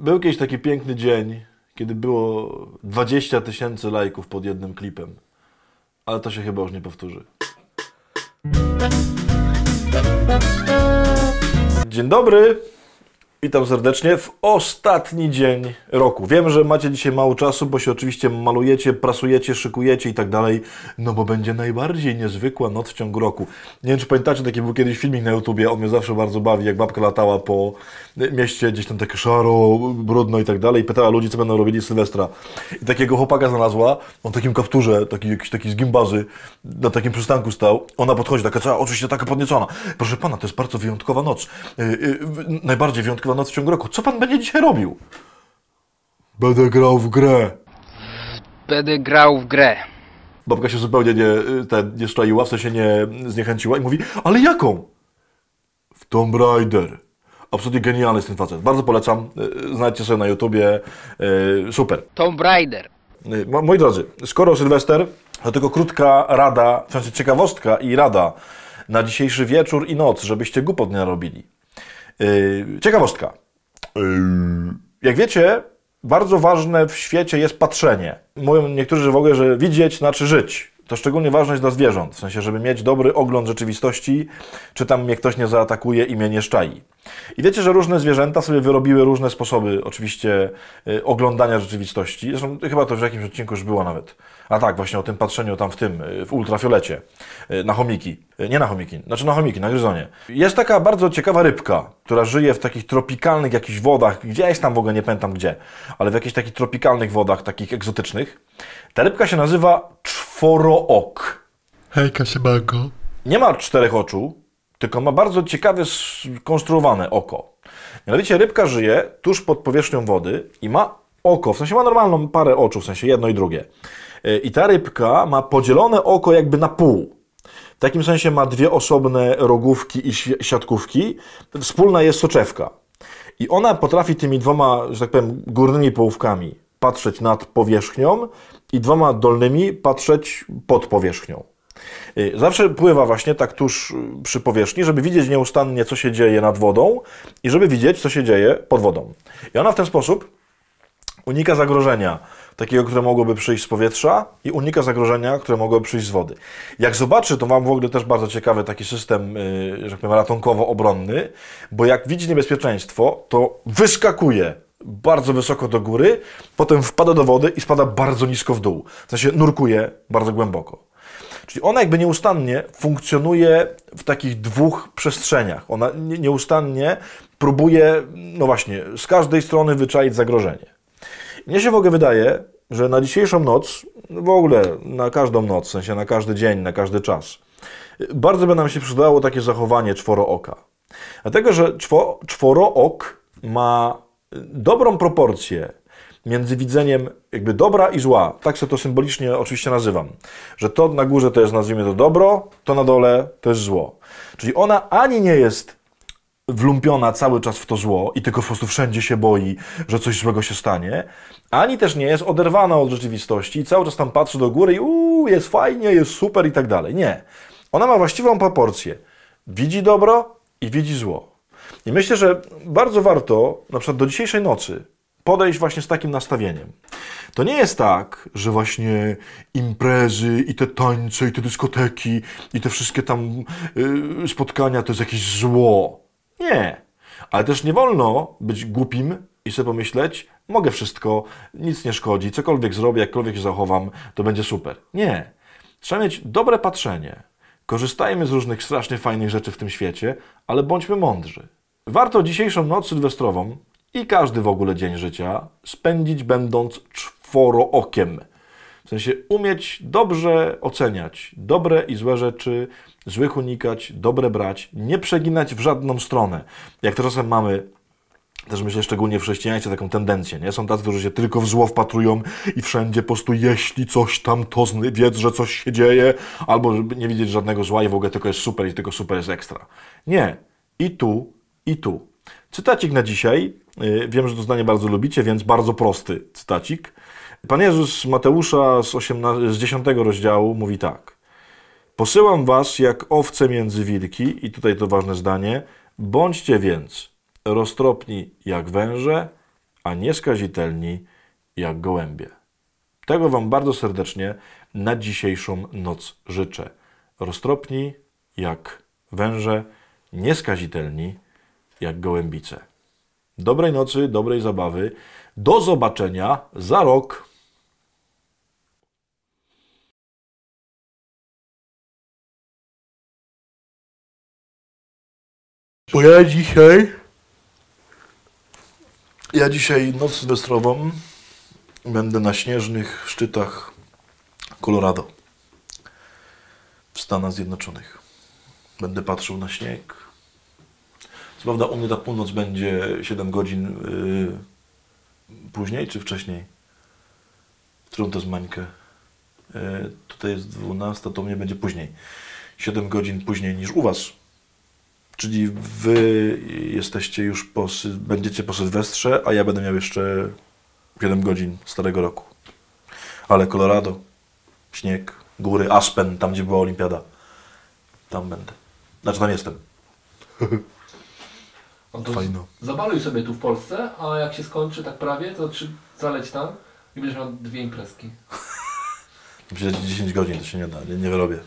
Był kiedyś taki piękny dzień, kiedy było 20 000 lajków pod jednym klipem. Ale to się chyba już nie powtórzy. Dzień dobry. Witam serdecznie w ostatni dzień roku. Wiem, że macie dzisiaj mało czasu, bo się oczywiście malujecie, prasujecie, szykujecie i tak dalej, no bo będzie najbardziej niezwykła noc w ciągu roku. Nie wiem, czy pamiętacie, taki był kiedyś filmik na YouTubie, on mnie zawsze bardzo bawi, jak babka latała po mieście, gdzieś tam takie szaro, brudno i tak dalej, i pytała ludzi, co będą robili Sylwestra. I takiego chłopaka znalazła, on w takim kapturze, jakiś taki z gimbazy, na takim przystanku stał, ona podchodzi, taka cała, oczywiście taka podniecona. Proszę pana, to jest bardzo wyjątkowa noc, najbardziej wyjątkowa noc w ciągu roku. Co pan będzie dzisiaj robił? Będę grał w grę. Będę grał w grę. Babka się zupełnie nie szczaiła, w sensie nie zniechęciła i mówi, ale jaką? W Tomb Raider. Absolutnie genialny jest ten facet. Bardzo polecam. Znajdźcie sobie na YouTubie. Super. Tomb Raider. Moi drodzy, skoro Sylwester, to tylko krótka rada, w sensie ciekawostka i rada na dzisiejszy wieczór i noc, żebyście głupot nie narobili. Ciekawostka. Jak wiecie, bardzo ważne w świecie jest patrzenie. Mówią niektórzy w ogóle, że widzieć znaczy żyć. To szczególnie ważne jest dla zwierząt, w sensie, żeby mieć dobry ogląd rzeczywistości, czy tam mnie ktoś nie zaatakuje i mnie nie szczai. I wiecie, że różne zwierzęta sobie wyrobiły różne sposoby, oczywiście, oglądania rzeczywistości. Zresztą chyba to w jakimś odcinku już było nawet. A tak, właśnie o tym patrzeniu tam w ultrafiolecie, na chomiki. Nie na chomiki, znaczy na chomiki, na gryzonie. Jest taka bardzo ciekawa rybka, która żyje w takich tropikalnych jakichś wodach, gdzieś tam w ogóle nie pamiętam gdzie, ale w jakichś takich tropikalnych wodach, takich egzotycznych. Ta rybka się nazywa czworook. Hejka, siemanko. Nie ma 4 oczu, tylko ma bardzo ciekawie skonstruowane oko. Mianowicie rybka żyje tuż pod powierzchnią wody i ma oko, w sensie ma normalną parę oczu, w sensie jedno i drugie. I ta rybka ma podzielone oko jakby na pół. W takim sensie ma 2 osobne rogówki i siatkówki. Wspólna jest soczewka. I ona potrafi tymi 2, że tak powiem, górnymi połówkami patrzeć nad powierzchnią i 2 dolnymi patrzeć pod powierzchnią. Zawsze pływa właśnie tak tuż przy powierzchni, żeby widzieć nieustannie, co się dzieje nad wodą i żeby widzieć, co się dzieje pod wodą. I ona w ten sposób unika zagrożenia takiego, które mogłoby przyjść z powietrza i unika zagrożenia, które mogłoby przyjść z wody. Jak zobaczy, to mam w ogóle też bardzo ciekawy taki system, że tak powiem, ratunkowo-obronny, bo jak widzi niebezpieczeństwo, to wyskakuje bardzo wysoko do góry, potem wpada do wody i spada bardzo nisko w dół. W sensie nurkuje bardzo głęboko. Czyli ona jakby nieustannie funkcjonuje w takich 2 przestrzeniach. Ona nieustannie próbuje, no właśnie, z każdej strony wyczaić zagrożenie. Mnie się w ogóle wydaje, że na dzisiejszą noc, w ogóle na każdą noc, w sensie na każdy dzień, na każdy czas, bardzo by nam się przydało takie zachowanie czworooka. Dlatego, że czworook ma dobrą proporcję między widzeniem jakby dobra i zła. Tak sobie to symbolicznie oczywiście nazywam. Że to na górze to jest, nazwijmy to, dobro, to na dole to jest zło. Czyli ona ani nie jest wlumpiona cały czas w to zło i tylko po prostu wszędzie się boi, że coś złego się stanie, ani też nie jest oderwana od rzeczywistości i cały czas tam patrzy do góry i jest fajnie, jest super i tak dalej. Nie. Ona ma właściwą proporcję. Widzi dobro i widzi zło. I myślę, że bardzo warto, na przykład do dzisiejszej nocy, podejść właśnie z takim nastawieniem. To nie jest tak, że właśnie imprezy i te tańce i te dyskoteki i te wszystkie tam spotkania to jest jakieś zło. Nie. Ale też nie wolno być głupim i sobie pomyśleć, mogę wszystko, nic nie szkodzi, cokolwiek zrobię, jakkolwiek się zachowam, to będzie super. Nie. Trzeba mieć dobre patrzenie. Korzystajmy z różnych strasznie fajnych rzeczy w tym świecie, ale bądźmy mądrzy. Warto dzisiejszą noc sylwestrową i każdy w ogóle dzień życia spędzić będąc czworookiem. W sensie umieć dobrze oceniać dobre i złe rzeczy, złych unikać, dobre brać, nie przeginać w żadną stronę. Jak to czasem mamy, też myślę szczególnie w chrześcijaństwie, taką tendencję, nie? Są tacy, którzy się tylko w zło wpatrują i wszędzie po prostu jeśli coś tam, to wiedz, że coś się dzieje, albo żeby nie widzieć żadnego zła i w ogóle tylko jest super i tylko super jest ekstra. Nie. I tu, i tu. Cytacik na dzisiaj. Wiem, że to zdanie bardzo lubicie, więc bardzo prosty cytacik. Pan Jezus Mateusza z 10 rozdziału mówi tak. Posyłam was jak owce między wilki, i tutaj to ważne zdanie, bądźcie więc roztropni jak węże, a nieskazitelni jak gołębie. Tego Wam bardzo serdecznie na dzisiejszą noc życzę. Roztropni jak węże, nieskazitelni jak gołębice. Dobrej nocy, dobrej zabawy. Do zobaczenia za rok. Bo ja dzisiaj noc sylwestrową będę na śnieżnych szczytach Colorado w Stanach Zjednoczonych. Będę patrzył na śnieg. Co prawda u mnie ta północ będzie 7 godzin później czy wcześniej? W którą to jest Mańkę? Tutaj jest 12, to u mnie będzie później. 7 godzin później niż u Was. Czyli Wy jesteście już będziecie po Sylwestrze, a ja będę miał jeszcze 7 godzin starego roku. Ale Colorado, śnieg, góry, Aspen, tam gdzie była olimpiada. Tam będę. Znaczy tam jestem. No to Fajno. zabaluj sobie tu w Polsce, a jak się skończy tak prawie, to zaleć tam i będziesz miał 2 imprezki. Myślę, że 10 godzin to się nie da, nie wyrobię.